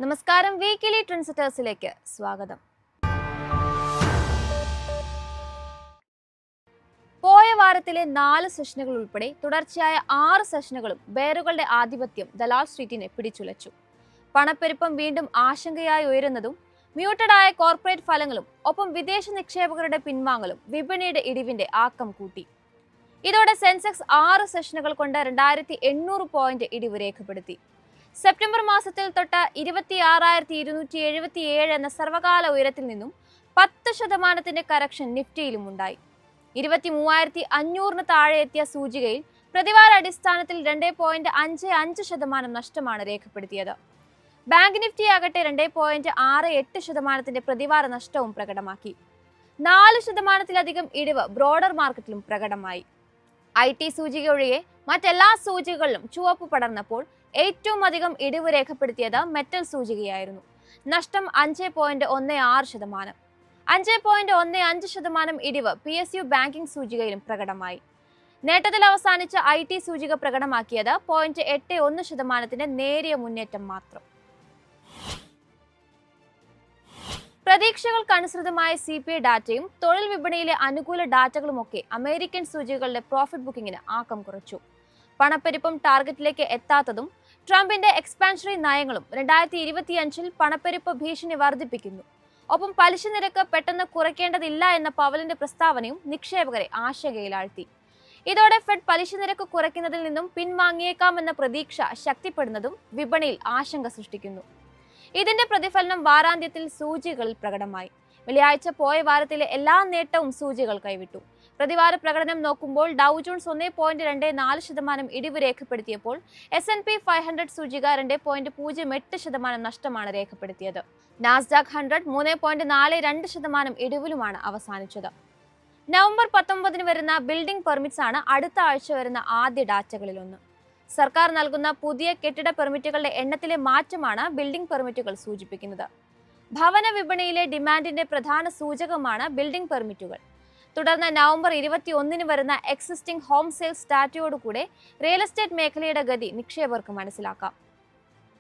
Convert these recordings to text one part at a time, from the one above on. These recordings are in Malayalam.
നമസ്കാരം, വീക്കിലി ട്രെൻഡ്സെറ്റേഴ്സിലേക്ക് സ്വാഗതം. പോയ വാരത്തിലെ 4 സെഷനുകൾ ഉൾപ്പെടെ തുടർച്ചയായ 6 സെഷനുകളും ബെയറുകളുടെ ആധിപത്യം ദലാൽ സ്ട്രീറ്റിനെ പിടിച്ചുലച്ചു. പണപ്പെരുപ്പം വീണ്ടും ആശങ്കയായി ഉയരുന്നതും മ്യൂട്ടഡായ കോർപ്പറേറ്റ് ഫലങ്ങളും ഒപ്പം വിദേശ നിക്ഷേപകരുടെ പിൻവാങ്ങലും വിപണിയുടെ ഇടിവിന്റെ ആക്കം കൂട്ടി. ഇതോടെ സെൻസെക്സ് 6 സെഷനുകൾ കൊണ്ട് 2800 പോയിന്റ് ഇടിവ് രേഖപ്പെടുത്തി. സെപ്റ്റംബർ മാസത്തിൽ തൊട്ട് 26,277 എന്ന സർവകാല ഉയരത്തിൽ നിന്നും 10% കറക്ഷൻ നിഫ്റ്റിയിലും ഉണ്ടായി. 23,500 താഴെ എത്തിയ സൂചികയിൽ പ്രതിവാര അടിസ്ഥാനത്തിൽ 2.55% നഷ്ടമാണ് രേഖപ്പെടുത്തിയത്. ബാങ്ക് നിഫ്റ്റി ആകട്ടെ 2.68% പ്രതിവാര നഷ്ടവും പ്രകടമാക്കി. 4% ഇടിവ് ബ്രോഡർ മാർക്കറ്റിലും പ്രകടമായി. IT സൂചിക ഒഴികെ മറ്റെല്ലാ സൂചികകളിലും ചുവപ്പ് പടർന്നപ്പോൾ ഏറ്റവും അധികം ഇടിവ് രേഖപ്പെടുത്തിയത് മെറ്റൽ സൂചികയായിരുന്നു. നഷ്ടം 5.16%. 5.15% ഇടിവ് PSU ബാങ്കിംഗ് സൂചികയിലും പ്രകടമായി. നേട്ടത്തിൽ അവസാനിച്ച IT സൂചിക പ്രകടമാക്കിയത് 0.81% നേരിയ മുന്നേറ്റം മാത്രം. പ്രതീക്ഷകൾക്കനുസൃതമായ CPI ഡാറ്റയും തൊഴിൽ വിപണിയിലെ അനുകൂല ഡാറ്റകളുമൊക്കെ അമേരിക്കൻ സൂചികകളുടെ പ്രോഫിറ്റ് ബുക്കിംഗിന് ആക്കം കുറച്ചു. പണപ്പെരുപ്പം ടാർഗറ്റിലേക്ക് എത്താത്തതും ട്രംപിന്റെ എക്സ്പാൻഷണറി നയങ്ങളും 2025 പണപ്പെരുപ്പ ഭീഷണി വർദ്ധിപ്പിക്കുന്നു. ഒപ്പം പലിശ നിരക്ക് പെട്ടെന്ന് കുറയ്ക്കേണ്ടതില്ല എന്ന പവലിന്റെ പ്രസ്താവനയും നിക്ഷേപകരെ ആശങ്കയിലാഴ്ത്തി. ഇതോടെ ഫെഡ് പലിശ നിരക്ക് കുറയ്ക്കുന്നതിൽ നിന്നും പിൻവാങ്ങിയേക്കാമെന്ന പ്രതീക്ഷ ശക്തിപ്പെടുന്നതും വിപണിയിൽ ആശങ്ക സൃഷ്ടിക്കുന്നു. ഇതിന്റെ പ്രതിഫലനം വാരാന്ത്യത്തിൽ സൂചികകളിൽ പ്രകടമായി. വെള്ളിയാഴ്ച പോയ വാരത്തിലെ എല്ലാ നേട്ടവും സൂചികൾ കൈവിട്ടു. പ്രതിവാര പ്രകടനം നോക്കുമ്പോൾ ഡൗ ജോൺസ് 1.24% ഇടിവ് രേഖപ്പെടുത്തിയപ്പോൾ S&P 500 സൂചിക 2.08% നഷ്ടമാണ് രേഖപ്പെടുത്തിയത്. നാസ്ഡാക്ക് 100 3.42% ഇടിവിലുമാണ് അവസാനിച്ചത്. നവംബർ 19 വരുന്ന ബിൽഡിംഗ് പെർമിറ്റ്സ് ആണ് അടുത്ത ആഴ്ച വരുന്ന ആദ്യ ഡാറ്റകളിലൊന്ന്. സർക്കാർ നൽകുന്ന പുതിയ കെട്ടിട പെർമിറ്റുകളുടെ എണ്ണത്തിലെ മാറ്റമാണ് ബിൽഡിംഗ് പെർമിറ്റുകൾ സൂചിപ്പിക്കുന്നത്. ഭവന വിപണിയിലെ ഡിമാൻഡിന്റെ പ്രധാന സൂചകമാണ് ബിൽഡിംഗ് പെർമിറ്റുകൾ. തുടർന്ന് നവംബർ 21 വരുന്ന എക്സിസ്റ്റിംഗ് ഹോം സെയിൽസ് ഡാറ്റയോടുകൂടെ റിയൽ എസ്റ്റേറ്റ് മേഖലയുടെ ഗതി നിക്ഷേപകർക്ക് മനസ്സിലാക്കാം.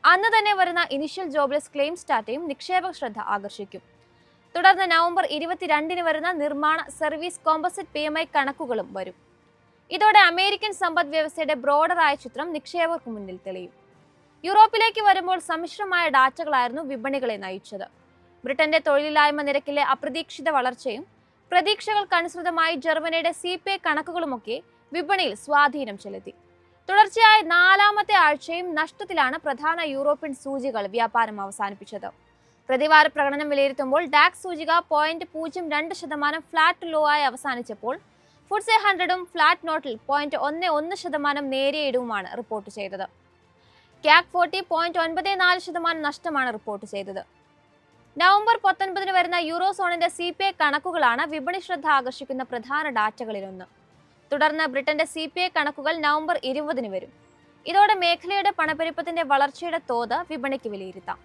അന്ന് തന്നെ വരുന്ന ഇനിഷ്യൽ ജോബ്ലെസ് ക്ലെയിംസ് ഡാറ്റയും നിക്ഷേപക ശ്രദ്ധ ആകർഷിക്കും. തുടർന്ന് നവംബർ 22 വരുന്ന നിർമ്മാണ സർവീസ് കോമ്പോസിറ്റ് PMI കണക്കുകളും വരും. ഇതോടെ അമേരിക്കൻ സമ്പദ് വ്യവസ്ഥയുടെ ബ്രോഡറായ ചിത്രം നിക്ഷേപകർക്ക് മുന്നിൽ തെളിയും. യൂറോപ്പിലേക്ക് വരുമ്പോൾ സമ്മിശ്രമായ ഡാറ്റകളായിരുന്നു വിപണികളെ നയിച്ചത്. ബ്രിട്ടന്റെ തൊഴിലില്ലായ്മ നിരക്കിലെ അപ്രതീക്ഷിത വളർച്ചയും പ്രതീക്ഷകൾക്കനുസൃതമായി ജർമ്മനിയുടെ CPI കണക്കുകളുമൊക്കെ വിപണിയിൽ സ്വാധീനം ചെലുത്തി. തുടർച്ചയായ 4ാമത്തെ ആഴ്ചയും നഷ്ടത്തിലാണ് പ്രധാന യൂറോപ്യൻ സൂചികൾ വ്യാപാരം അവസാനിപ്പിച്ചത്. പ്രതിവാര പ്രകടനം വിലയിരുത്തുമ്പോൾ ഡാക്സ് സൂചിക 0.02% ഫ്ലാറ്റ് ലോ ആയി അവസാനിച്ചപ്പോൾ FTSE 100ഉം ഫ്ലാറ്റ് നോട്ടിൽ 0.11% നേരിയ ഇടിവുമാണ് റിപ്പോർട്ട് ചെയ്തത്. CAC 40 0.94% നഷ്ടമാണ് റിപ്പോർട്ട് ചെയ്തത്. നവംബർ 19 വരുന്ന യൂറോസോണിന്റെ CPI കണക്കുകളാണ് വിപണി ശ്രദ്ധ ആകർഷിക്കുന്ന പ്രധാന ഡാറ്റകളിലൊന്ന്. തുടർന്ന് ബ്രിട്ടന്റെ CPI കണക്കുകൾ നവംബർ 20 വരും. ഇതോടെ മേഖലയുടെ പണപ്പെരുപ്പത്തിന്റെ വളർച്ചയുടെ തോത് വിപണിക്ക് വിലയിരുത്താം.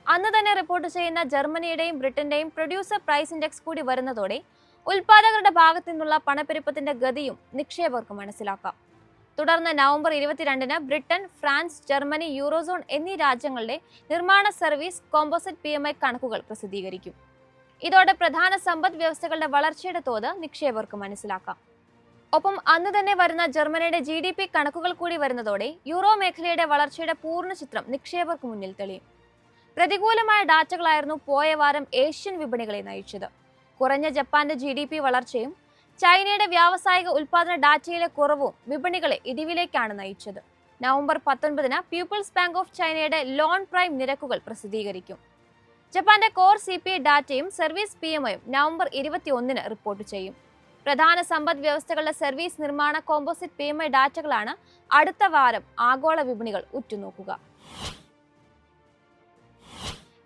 അന്ന് തന്നെ റിപ്പോർട്ട് ചെയ്യുന്ന ജർമ്മനിയുടെയും ബ്രിട്ടന്റെയും പ്രൊഡ്യൂസർ പ്രൈസ് ഇൻഡെക്സ് കൂടി വരുന്നതോടെ ഉൽപാദകരുടെ ഭാഗത്തു നിന്നുള്ള പണപ്പെരുപ്പത്തിന്റെ ഗതിയും നിക്ഷേപകർക്ക് മനസ്സിലാക്കാം. തുടർന്ന് November 22 Britain, France, Germany, eurozone എന്നീ രാജ്യങ്ങളുടെ നിർമ്മാണ സർവീസ് കോമ്പോസിറ്റ് PMI കണക്കുകൾ പ്രസിദ്ധീകരിക്കും. ഇതോടെ പ്രധാന സമ്പദ് വ്യവസ്ഥകളുടെ വളർച്ചയുടെ തോത് നിക്ഷേപകർക്ക് മനസ്സിലാക്കാം. ഒപ്പം അന്ന് തന്നെ വരുന്ന ജർമ്മനിയുടെ GDP കണക്കുകൾ കൂടി വരുന്നതോടെ യൂറോ മേഖലയുടെ വളർച്ചയുടെ പൂർണ്ണ ചിത്രം നിക്ഷേപകർക്ക് മുന്നിൽ തെളിയും. പ്രതികൂലമായ ഡാറ്റകളായിരുന്നു പോയ വാരം ഏഷ്യൻ വിപണികളെ നയിച്ചത്. കുറഞ്ഞ ജപ്പാന്റെ GDP വളർച്ചയും ചൈനയുടെ വ്യാവസായിക ഉൽപാദന ഡാറ്റയിലെ കുറവും വിപണികളെ ഇടിവിലേക്കാണ് നയിച്ചത്. നവംബർ 19 പീപ്പിൾസ് ബാങ്ക് ഓഫ് ചൈനയുടെ ലോൺ പ്രൈം നിരക്കുകൾ പ്രസിദ്ധീകരിക്കും. ജപ്പാന്റെ കോർ CPI ഡാറ്റയും സർവീസ് PMIയും നവംബർ 21 റിപ്പോർട്ട് ചെയ്യും. പ്രധാന സമ്പദ് വ്യവസ്ഥകളുടെ സർവീസ് നിർമ്മാണ കോമ്പോസിറ്റ് PMI ഡാറ്റകളാണ് അടുത്ത വാരം ആഗോള വിപണികൾ ഉറ്റുനോക്കുക.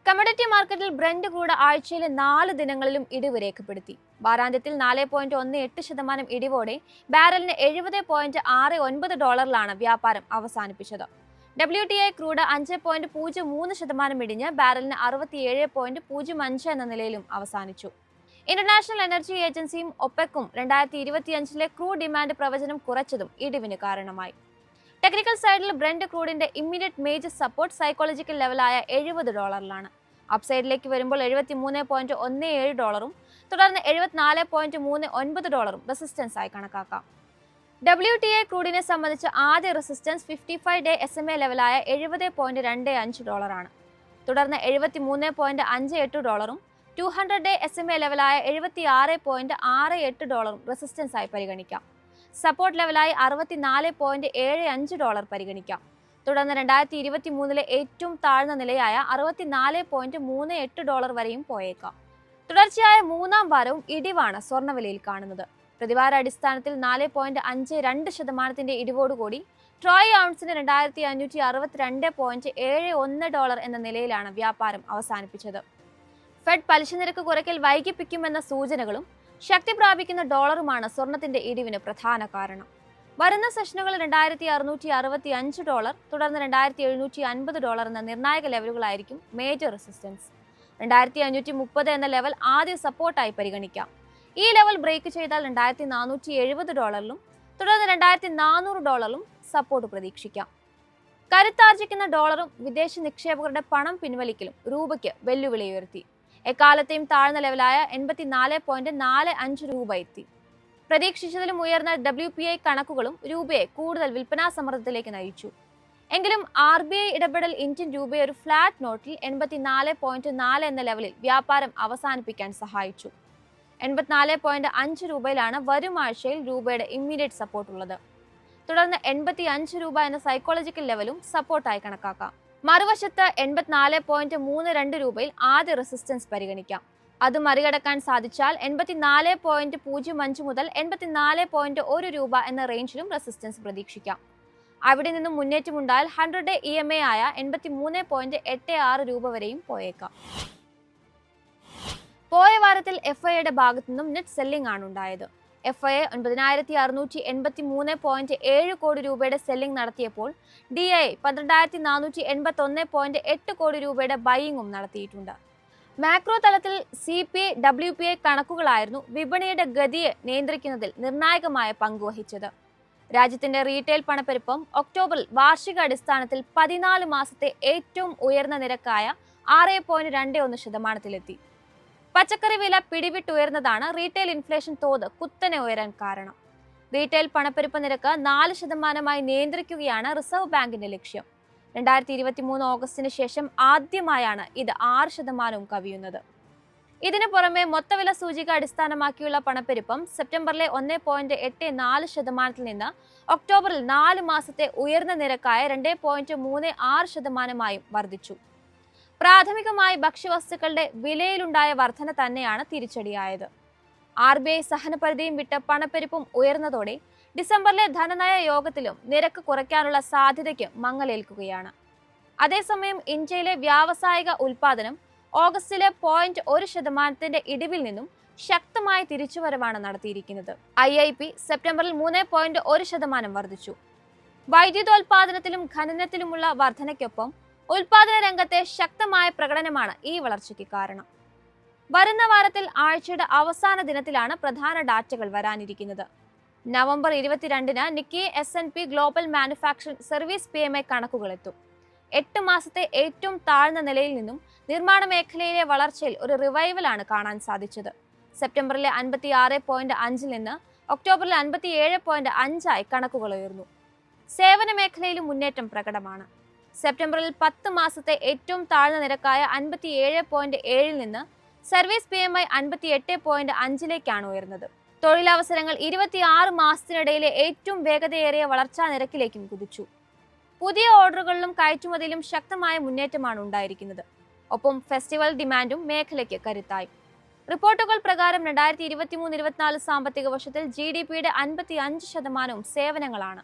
കമ്മോഡിറ്റി മാർക്കറ്റിൽ ബ്രന്റ് ക്രൂഡ് ആഴ്ചയിലെ 4 ദിനങ്ങളിലും ഇടിവ് രേഖപ്പെടുത്തി. വാരാന്ത്യത്തിൽ 4.18% ഇടിവോടെ ബാരലിന് $70.69 വ്യാപാരം അവസാനിപ്പിച്ചത്. WTI ക്രൂഡ് 5.03% ഇടിഞ്ഞ് ബാരലിന് 67.05 എന്ന നിലയിലും അവസാനിച്ചു. ഇന്റർനാഷണൽ എനർജി ഏജൻസിയും ഒപെക്കും 2025 ക്രൂഡ് ഡിമാൻഡ് പ്രവചനം കുറച്ചതും ഇടിവിന് കാരണമായി. ടെക്നിക്കൽ സൈഡിൽ ബ്രെന്റ് ക്രൂഡിന്റെ ഇമ്മീഡിയറ്റ് മേജർ സപ്പോർട്ട് സൈക്കോളജിക്കൽ ലെവലായ $70. അപ്സൈഡിലേക്ക് വരുമ്പോൾ $73.17 തുടർന്ന് $74.39 റെസിസ്റ്റൻസ് ആയി കണക്കാക്കാം. WTI ക്രൂഡിനെ സംബന്ധിച്ച് ആദ്യ റെസിസ്റ്റൻസ് 55-ഡേ SMA ലെവലായ $70.25 ആണ്. തുടർന്ന് $73.58 200-ഡേ SMA ലെവലായ $76.68 റെസിസ്റ്റൻസ് ആയി പരിഗണിക്കാം. സപ്പോർട്ട് ലെവലായി $64.75 പരിഗണിക്കാം. തുടർന്ന് 2023 ഏറ്റവും താഴ്ന്ന നിലയായ $64.38 വരെയും പോയേക്കാം. തുടർച്ചയായ മൂന്നാം വാരവും ഇടിവാണ് സ്വർണ്ണവിലയിൽ കാണുന്നത്. പ്രതിവാര അടിസ്ഥാനത്തിൽ 4.52% ഇടിവോടുകൂടി ട്രോയ് ഔൺസിന് $2,562.71 എന്ന നിലയിലാണ് വ്യാപാരം അവസാനിപ്പിച്ചത്. ഫെഡ് പലിശ നിരക്ക് കുറയ്ക്കൽ വൈകിപ്പിക്കുമെന്ന സൂചനകളും ശക്തി പ്രാപിക്കുന്ന ഡോളറുമാണ് സ്വർണത്തിന്റെ ഇടിവിന് പ്രധാന കാരണം. വരുന്ന സെഷനുകൾ $2,665, തുടർന്ന് $2,750 എന്ന നിർണായക ലെവലുകളായിരിക്കും മേജർ റെസിസ്റ്റൻസ്. 2,530 എന്ന ലെവൽ ആദ്യ സപ്പോർട്ടായി പരിഗണിക്കാം. ഈ ലെവൽ ബ്രേക്ക് ചെയ്താൽ $2,470 തുടർന്ന് $2,400 സപ്പോർട്ട് പ്രതീക്ഷിക്കാം. കരുത്താർജിക്കുന്ന ഡോളറും വിദേശ നിക്ഷേപകരുടെ പണം പിൻവലിക്കലും രൂപയ്ക്ക് വെല്ലുവിളി ഉയർത്തി. എക്കാലത്തെയും താഴ്ന്ന ലെവലായ 84.45 രൂപ എത്തി. പ്രതീക്ഷിച്ചതിലും ഉയർന്ന WPI കണക്കുകളും രൂപയെ കൂടുതൽ വിൽപ്പനാ സമ്മർദ്ദത്തിലേക്ക് നയിച്ചു. എങ്കിലും RBI ഇടപെടൽ ഇന്ത്യൻ രൂപയെ ഒരു ഫ്ലാറ്റ് നോട്ടിൽ 84.4 എന്ന ലെവലിൽ വ്യാപാരം അവസാനിപ്പിക്കാൻ സഹായിച്ചു. 84.5 രൂപയിലാണ് വരും ആഴ്ചയിൽ രൂപയുടെ ഇമ്മീഡിയറ്റ് സപ്പോർട്ട് ഉള്ളത്. തുടർന്ന് 85 രൂപ എന്ന സൈക്കോളജിക്കൽ ലെവലും സപ്പോർട്ടായി കണക്കാക്കാം. മറുവശത്ത് 84.32 രൂപയിൽ ആദ്യ റെസിസ്റ്റൻസ് പരിഗണിക്കാം. അത് മറികടക്കാൻ സാധിച്ചാൽ 84.05 മുതൽ 84.1 രൂപ എന്ന റേഞ്ചിലും റെസിസ്റ്റൻസ് പ്രതീക്ഷിക്കാം. അവിടെ നിന്നും മുന്നേറ്റമുണ്ടായാൽ 100-ഡേ EMA ആയ 83.86 രൂപ വരെയും പോയേക്കാം. പോയ വാരത്തിൽ FIയുടെ ഭാഗത്തു നിന്നും നെറ്റ് സെല്ലിംഗ് ആണ് ഉണ്ടായത്. FIA 9,683.7 കോടി രൂപയുടെ സെല്ലിംഗ് നടത്തിയപ്പോൾ DIA 12,481.8 കോടി രൂപയുടെ ബൈയിങ്ങും നടത്തിയിട്ടുണ്ട്. മാക്രോ തലത്തിൽ CPI, WPI കണക്കുകളായിരുന്നു വിപണിയുടെ ഗതിയെ നിയന്ത്രിക്കുന്നതിൽ നിർണായകമായ പങ്കുവഹിച്ചത്. രാജ്യത്തിന്റെ റീറ്റെയിൽ പണപ്പെരുപ്പം ഒക്ടോബറിൽ വാർഷിക അടിസ്ഥാനത്തിൽ 14 മാസത്തെ ഏറ്റവും ഉയർന്ന നിരക്കായ 6.21%. പച്ചക്കറി വില പിടിവിട്ടുയർന്നതാണ് റീറ്റെയിൽ ഇൻഫ്ലേഷൻ തോത് കുത്തനെ ഉയരാൻ കാരണം. റീറ്റെയിൽ പണപ്പെരുപ്പ നിരക്ക് 4% നിയന്ത്രിക്കുകയാണ് റിസർവ് ബാങ്കിന്റെ ലക്ഷ്യം. 2023 ഓഗസ്റ്റിന് ശേഷം ആദ്യമായാണ് ഇത് 6% കവിയുന്നത്. ഇതിനു പുറമെ മൊത്തവില സൂചിക അടിസ്ഥാനമാക്കിയുള്ള പണപ്പെരുപ്പം സെപ്റ്റംബറിലെ 1.84% നിന്ന് ഒക്ടോബറിൽ 4 മാസത്തെ ഉയർന്ന നിരക്കായ 2.36% വർദ്ധിച്ചു. പ്രാഥമികമായി ഭക്ഷ്യവസ്തുക്കളുടെ വിലയിലുണ്ടായ വർധന തന്നെയാണ് തിരിച്ചടിയായത്. RBI സഹനപരിധിയും വിട്ട് പണപ്പെരുപ്പം ഉയർന്നതോടെ ഡിസംബറിലെ ധനനയ യോഗത്തിലും നിരക്ക് കുറയ്ക്കാനുള്ള സാധ്യതയ്ക്ക് മങ്ങലേൽക്കുകയാണ്. അതേസമയം ഇന്ത്യയിലെ വ്യാവസായിക ഉൽപാദനം ഓഗസ്റ്റിലെ 0.1% ഇടിവിൽ നിന്നും ശക്തമായ തിരിച്ചുവരവാണ് നടത്തിയിരിക്കുന്നത്. IIP സെപ്റ്റംബറിൽ 3.1% വർദ്ധിച്ചു. വൈദ്യുതോൽപാദനത്തിലും ഖനനത്തിലുമുള്ള വർധനയ്ക്കൊപ്പം ഉൽപാദന രംഗത്തെ ശക്തമായ പ്രകടനമാണ് ഈ വളർച്ചയ്ക്ക് കാരണം. വരുന്ന വാരത്തിൽ ആഴ്ചയുടെ അവസാന ദിനത്തിലാണ് പ്രധാന ഡാറ്റകൾ വരാനിരിക്കുന്നത്. നവംബർ 22-ന് Nikkei S&P global manufacturing service PMI കണക്കുകൾ എത്തും. 8 മാസത്തെ ഏറ്റവും താഴ്ന്ന നിലയിൽ നിന്നും നിർമ്മാണ മേഖലയിലെ വളർച്ചയിൽ ഒരു റിവൈവലാണ് കാണാൻ സാധിച്ചത്. സെപ്റ്റംബറിലെ 56.5 നിന്ന് ഒക്ടോബറിലെ 57.5 കണക്കുകൾ ഉയർന്നു. സേവന മേഖലയിലും മുന്നേറ്റം പ്രകടമാണ്. സെപ്റ്റംബറിൽ 10 മാസത്തെ ഏറ്റവും താഴ്ന്ന നിരക്കായ 57.7 നിന്ന് സർവീസ് PMI 58.5 ഉയർന്നത്. തൊഴിലവസരങ്ങൾ 26 മാസത്തിനിടയിലെ ഏറ്റവും വേഗതയേറിയ വളർച്ചാ നിരക്കിലേക്കും കുതിച്ചു. പുതിയ ഓർഡറുകളിലും കയറ്റുമതിയിലും ശക്തമായ മുന്നേറ്റമാണ് ഉണ്ടായിരിക്കുന്നത്. ഒപ്പം ഫെസ്റ്റിവൽ ഡിമാൻഡും മേഖലയ്ക്ക് കരുത്തായി. റിപ്പോർട്ടുകൾ പ്രകാരം 2023-24 സാമ്പത്തിക വർഷത്തിൽ GDPയുടെ 55% സേവനങ്ങളാണ്.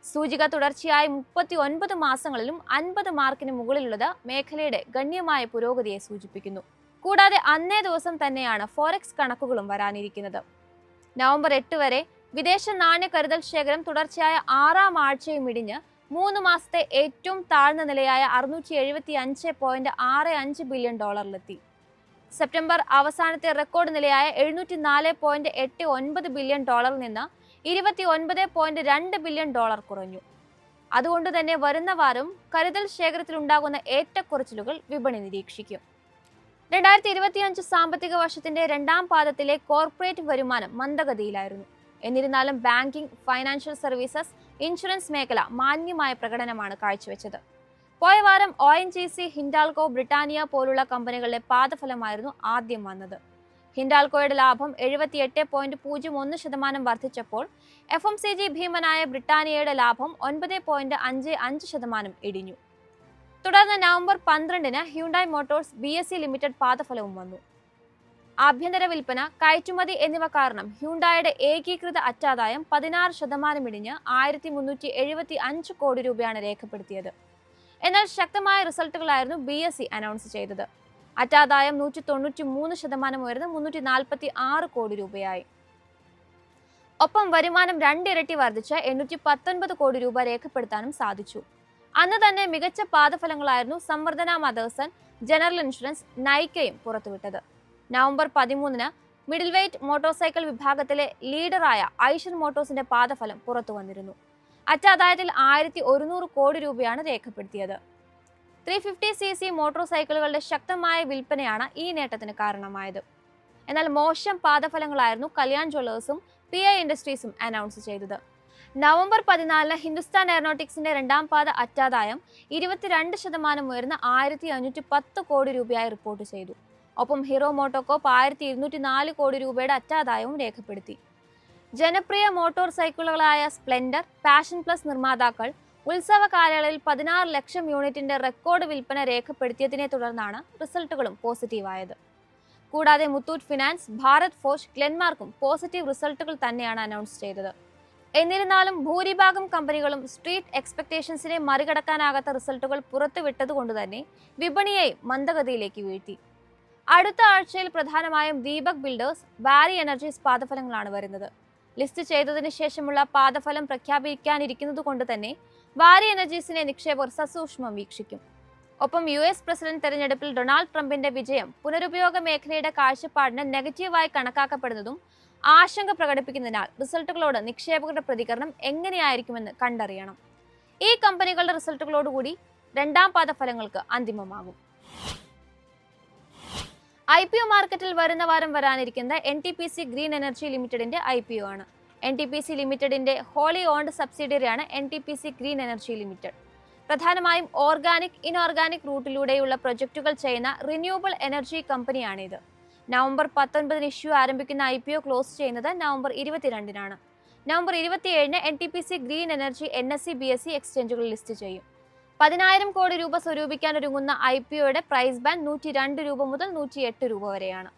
സൂചിക തുടർച്ചയായി 39 മാസങ്ങളിലും 50 മാർക്കിന് മുകളിലുള്ളത് മേഖലയുടെ ഗണ്യമായ പുരോഗതിയെ സൂചിപ്പിക്കുന്നു. കൂടാതെ അന്നേ ദിവസം തന്നെയാണ് ഫോറക്സ് കണക്കുകളും വരാനിരിക്കുന്നത്. നവംബർ 8 വരെ വിദേശ നാണ്യ കരുതൽ ശേഖരം തുടർച്ചയായ 6ാം ആഴ്ചയും ഇടിഞ്ഞ് 3 മാസത്തെ ഏറ്റവും താഴ്ന്ന നിലയായ $675.65 ബില്യൺ സെപ്റ്റംബർ അവസാനത്തെ റെക്കോർഡ് നിലയായ $704.89 ബില്യൺ നിന്ന് $29.2 ബില്യൺ കുറഞ്ഞു. അതുകൊണ്ട് തന്നെ വരുന്ന വാരം കരുതൽ ശേഖരത്തിൽ ഉണ്ടാകുന്ന ഏറ്റക്കുറച്ചിലുകൾ വിപണി നിരീക്ഷിക്കും. 2025 സാമ്പത്തിക വർഷത്തിന്റെ രണ്ടാം പാദത്തിലെ കോർപ്പറേറ്റ് വരുമാനം മന്ദഗതിയിലായിരുന്നു. എന്നിരുന്നാലും ബാങ്കിംഗ്, ഫൈനാൻഷ്യൽ സർവീസസ്, ഇൻഷുറൻസ് മേഖല മാന്യമായ പ്രകടനമാണ് കാഴ്ചവെച്ചത്. പോയ വാരം ONGC, ഹിൻഡാൽകോ, ബ്രിട്ടാനിയ പോലുള്ള കമ്പനികളുടെ പാദഫലമായിരുന്നു ആദ്യം വന്നത്. ഹിൻഡാൽകോയുടെ ലാഭം 78.01% വർദ്ധിച്ചപ്പോൾ FMCG ഭീമനായ ബ്രിട്ടാനിയയുടെ ലാഭം 9.55% ഇടിഞ്ഞു. തുടർന്ന് നവംബർ 12-ന് ഹ്യുണ്ടായ് മോട്ടോഴ്സ് BSE ലിമിറ്റഡ് പാദഫലവും വന്നു. ആഭ്യന്തര വിൽപ്പന, കയറ്റുമതി എന്നിവ കാരണം ഹ്യുണ്ടായുടെ ഏകീകൃത അറ്റാദായം 16% ഇടിഞ്ഞ് 1375 കോടി രൂപയാണ് രേഖപ്പെടുത്തിയത്. എന്നാൽ ശക്തമായ റിസൾട്ടുകളായിരുന്നു BSE അനൗൺസ് ചെയ്തത്. അറ്റാദായം 193% ഉയർന്ന് 346 കോടി രൂപയായി. ഒപ്പം വരുമാനം 2 ഇരട്ടി വർദ്ധിച്ച് 819 കോടി രൂപ രേഖപ്പെടുത്താനും സാധിച്ചു. അന്ന് തന്നെ മികച്ച പാദഫലങ്ങളായിരുന്നു സംവർധന മദേഴ്സൺ, ജനറൽ ഇൻഷുറൻസ്, നൈക്കയും പുറത്തുവിട്ടത്. നവംബർ 13-ന് മിഡിൽ വെയ്റ്റ് മോട്ടോർ സൈക്കിൾ വിഭാഗത്തിലെ ലീഡറായ ഐഷർ മോട്ടോഴ്സിന്റെ പാദഫലം പുറത്തു വന്നിരുന്നു. അറ്റാദായത്തിൽ 1100 കോടി രൂപയാണ് രേഖപ്പെടുത്തിയത്. 350cc മോട്ടോർ സൈക്കിളുകളുടെ ശക്തമായ വിൽപ്പനയാണ് ഈ നേട്ടത്തിന് കാരണമായത്. എന്നാൽ മോശം പാദഫലങ്ങളായിരുന്നു കല്യാൺ ജ്വല്ലേഴ്സും PI ഇൻഡസ്ട്രീസും അനൗൺസ് ചെയ്തത്. നവംബർ 14-ന് ഹിന്ദുസ്ഥാൻ എയറോനോട്ടിക്സിന്റെ രണ്ടാം പാദ അറ്റാദായം 22% ഉയർന്ന് 1510 കോടി രൂപയായി റിപ്പോർട്ട് ചെയ്തു. ഒപ്പം ഹീറോ മോട്ടോകോപ്പ് 1204 കോടി രൂപയുടെ അറ്റാദായവും രേഖപ്പെടുത്തി. ജനപ്രിയ മോട്ടോർ സൈക്കിളുകളായ സ്പ്ലെൻഡർ, പാഷൻ പ്ലസ് നിർമ്മാതാക്കൾ ഉത്സവ കാലയളവിൽ 16 ലക്ഷം യൂണിറ്റിന്റെ റെക്കോർഡ് വിൽപ്പന രേഖപ്പെടുത്തിയതിനെ തുടർന്നാണ് റിസൾട്ടുകളും പോസിറ്റീവായത്. കൂടാതെ മുത്തൂറ്റ് ഫിനാൻസ്, ഭാരത് ഫോർജ്, ഗ്ലെൻമാർക്കും പോസിറ്റീവ് റിസൾട്ടുകൾ തന്നെയാണ് അനൗൺസ് ചെയ്തത്. എന്നിരുന്നാലും ഭൂരിഭാഗം കമ്പനികളും സ്ട്രീറ്റ് എക്സ്പെക്ടേഷൻസിനെ മറികടക്കാനാകാത്ത റിസൾട്ടുകൾ പുറത്തുവിട്ടതുകൊണ്ട് തന്നെ വിപണിയെയും മന്ദഗതിയിലേക്ക് വീഴ്ത്തി. അടുത്ത ആഴ്ചയിൽ പ്രധാനമായും ദീപക് ബിൽഡേഴ്സ്, വാരി എനർജീസ് പാദഫലങ്ങളാണ് വരുന്നത്. ലിസ്റ്റ് ചെയ്തതിനു ശേഷമുള്ള പാദഫലം പ്രഖ്യാപിക്കാനിരിക്കുന്നത് കൊണ്ട് തന്നെ വാരി എനർജീസിനെ നിക്ഷേപകർ സസൂക്ഷ്മം വീക്ഷിക്കും. ഒപ്പം US പ്രസിഡന്റ് തെരഞ്ഞെടുപ്പിൽ ഡൊണാൾഡ് ട്രംപിന്റെ വിജയം പുനരുപയോഗ മേഖലയുടെ കാഴ്ചപ്പാടിന് നെഗറ്റീവായി കണക്കാക്കപ്പെടുന്നതും ആശങ്ക പ്രകടിപ്പിക്കുന്നതിനാൽ റിസൾട്ടുകളോട് നിക്ഷേപകരുടെ പ്രതികരണം എങ്ങനെയായിരിക്കുമെന്ന് കണ്ടറിയണം. ഈ കമ്പനികളുടെ റിസൾട്ടുകളോടുകൂടി രണ്ടാം പാദ ഫലങ്ങൾക്ക് അന്തിമമാകും. IPO മാർക്കറ്റിൽ വരുന്ന വാരം വരാനിരിക്കുന്ന NTPC ഗ്രീൻ എനർജി ലിമിറ്റഡിന്റെ IPO ആണ്. NTPC ലിമിറ്റഡിന്റെ ഹോളി ഓൺഡ് സബ്സിഡിയറിയാണ് NTPC ഗ്രീൻ എനർജി ലിമിറ്റഡ്. പ്രധാനമായും ഓർഗാനിക്, ഇൻഓർഗാനിക് റൂട്ടിലൂടെയുള്ള പ്രൊജക്ടുകൾ ചെയ്യുന്ന റിന്യൂവബിൾ എനർജി കമ്പനിയാണിത്. നവംബർ 19-ന് ഇഷ്യൂ ആരംഭിക്കുന്ന IPO ക്ലോസ് ചെയ്യുന്നത് നവംബർ 22-നാണ്. നവംബർ 27-ന് NTPC green energy NSE, BSE എക്സ്ചേഞ്ചുകളിൽ ലിസ്റ്റ് ചെയ്യും. 10,000 കോടി രൂപ സ്വരൂപിക്കാൻ ഒരുങ്ങുന്ന IPOയുടെ പ്രൈസ് ബാൻഡ് 102 രൂപ മുതൽ 108 രൂപ വരെയാണ്.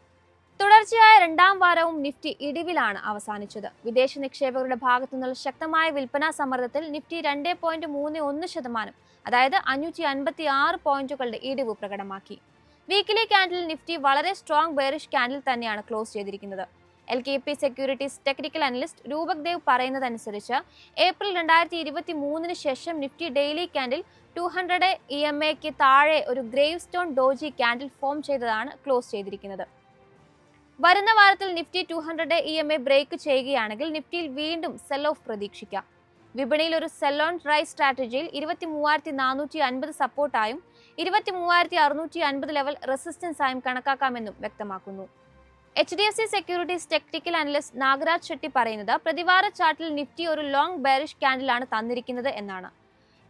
തുടർച്ചയായ രണ്ടാം വാരവും നിഫ്റ്റി ഇടിവിലാണ് അവസാനിച്ചത്. വിദേശ നിക്ഷേപകരുടെ ഭാഗത്തു നിന്നുള്ള ശക്തമായ വിൽപ്പനാ സമ്മർദ്ദത്തിൽ നിഫ്റ്റി 2.31%, അതായത് 556 പോയിന്റുകളുടെ ഇടിവ് പ്രകടമാക്കി. വീക്കിലി ക്യാൻഡിൽ നിഫ്റ്റി വളരെ സ്ട്രോങ് ബെയറിഷ് ക്യാൻഡിൽ തന്നെയാണ് ക്ലോസ് ചെയ്തിരിക്കുന്നത്. LKP securities technical analyst Roopak Dev പറയുന്നതനുസരിച്ച് ഏപ്രിൽ 2023-ന് ശേഷം നിഫ്റ്റി ഡെയിലി ക്യാൻഡിൽ 200 EMAക്ക് താഴെ ഒരു grave stone doji candle form ചെയ്തതാണ് ക്ലോസ് ചെയ്തിരിക്കുന്നത്. വരുന്ന വാരത്തിൽ നിഫ്റ്റി 200 EMA ബ്രേക്ക് ചെയ്യുകയാണെങ്കിൽ നിഫ്റ്റിയിൽ വീണ്ടും സെൽ ഓഫ് പ്രതീക്ഷിക്കാം. വിപണിയിൽ ഒരു സെൽ ഓൺ റൈസ് സ്ട്രാറ്റജിയിൽ 23,450 സപ്പോർട്ടായും 23,650 ലെവൽ റെസിസ്റ്റൻസ് ആയും കണക്കാക്കാമെന്നും വ്യക്തമാക്കുന്നു. HDFC securities technical analyst Nagaraj Shetty പറയുന്നത് പ്രതിവാര ചാർട്ടിൽ നിഫ്റ്റി ഒരു ലോങ് ബെയറിഷ് ക്യാൻഡിലാണ് തന്നിരിക്കുന്നത് എന്നാണ്.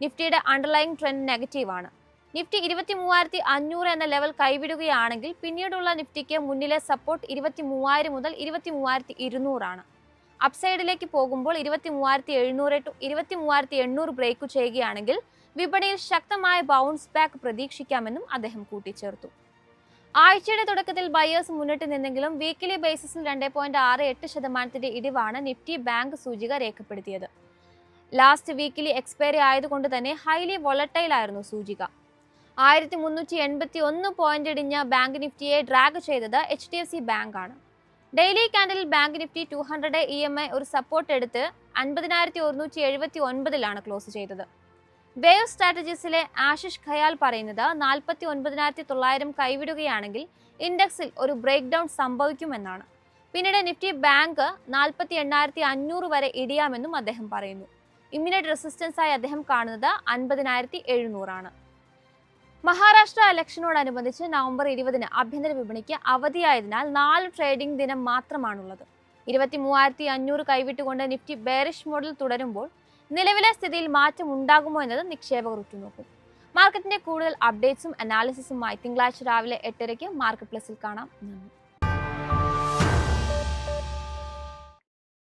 നിഫ്റ്റിയുടെ അണ്ടർലൈങ് ട്രെൻഡ് നെഗറ്റീവാണ്. നിഫ്റ്റി 23,500 എന്ന ലെവൽ കൈവിടുകയാണെങ്കിൽ പിന്നീടുള്ള നിഫ്റ്റിക്ക് മുന്നിലെ സപ്പോർട്ട് 23,000 മുതൽ 23,200 ആണ്. അപ്സൈഡിലേക്ക് പോകുമ്പോൾ 23,700 ടു 23,800 ബ്രേക്ക് ചെയ്യുകയാണെങ്കിൽ വിപണിയിൽ ശക്തമായ ബൗൺസ് ബാക്ക് പ്രതീക്ഷിക്കാമെന്നും അദ്ദേഹം കൂട്ടിച്ചേർത്തു. ആഴ്ചയുടെ തുടക്കത്തിൽ ബയേഴ്സ് മുന്നിട്ട് നിന്നെങ്കിലും വീക്കിലി ബേസിസിൽ 2.68% ഇടിവാണ് നിഫ്റ്റി ബാങ്ക് സൂചിക രേഖപ്പെടുത്തിയത്. ലാസ്റ്റ് വീക്കിലി എക്സ്പയറി ആയതുകൊണ്ട് തന്നെ ഹൈലി വോളറ്റൈൽ ആയിരുന്നു സൂചിക. 1381 പോയിന്റ് ഇടിഞ്ഞ ബാങ്ക് നിഫ്റ്റിയെ ഡ്രാഗ് ചെയ്തത് HDFC ബാങ്ക് ആണ്. Daily candle bank Nifty 200 EMA ഒരു സപ്പോർട്ട് എടുത്ത് 50,179-ലാണ് ക്ലോസ് ചെയ്തത്. വേവ് സ്ട്രാറ്റജീസിലെ ആശിഷ് ഖയാൽ പറയുന്നത് 49,900 കൈവിടുകയാണെങ്കിൽ ഇൻഡെക്സിൽ ഒരു ബ്രേക്ക് ഡൗൺ സംഭവിക്കുമെന്നാണ്. പിന്നീട് നിഫ്റ്റി ബാങ്ക് 48,500 വരെ ഇടിയാമെന്നും അദ്ദേഹം പറയുന്നു. ഇമ്മ്യൂണൈറ്റ് റെസിസ്റ്റൻസ് ആയി അദ്ദേഹം കാണുന്നത് 50,700 ആണ്. മഹാരാഷ്ട്ര ഇലക്ഷനോടനുബന്ധിച്ച് നവംബർ 20 ആഭ്യന്തര വിപണിക്ക് അവധിയായതിനാൽ 4 ട്രേഡിംഗ് ദിനം മാത്രമാണുള്ളത്. 23,500 കൈവിട്ടുകൊണ്ട് നിഫ്റ്റി ബെയറിഷ് മോഡിൽ തുടരുമ്പോൾ നിലവിലെ സ്ഥിതിയിൽ മാറ്റം ഉണ്ടാകുമോ എന്നത് നിക്ഷേപകർ ഉറ്റുനോക്കും. മാർക്കറ്റിന്റെ കൂടുതൽ അപ്ഡേറ്റ്സും അനാലിസിസുമായി തിങ്കളാഴ്ച രാവിലെ 8:30 മാർക്കറ്റ് പ്ലസിൽ കാണാം. നന്ദി.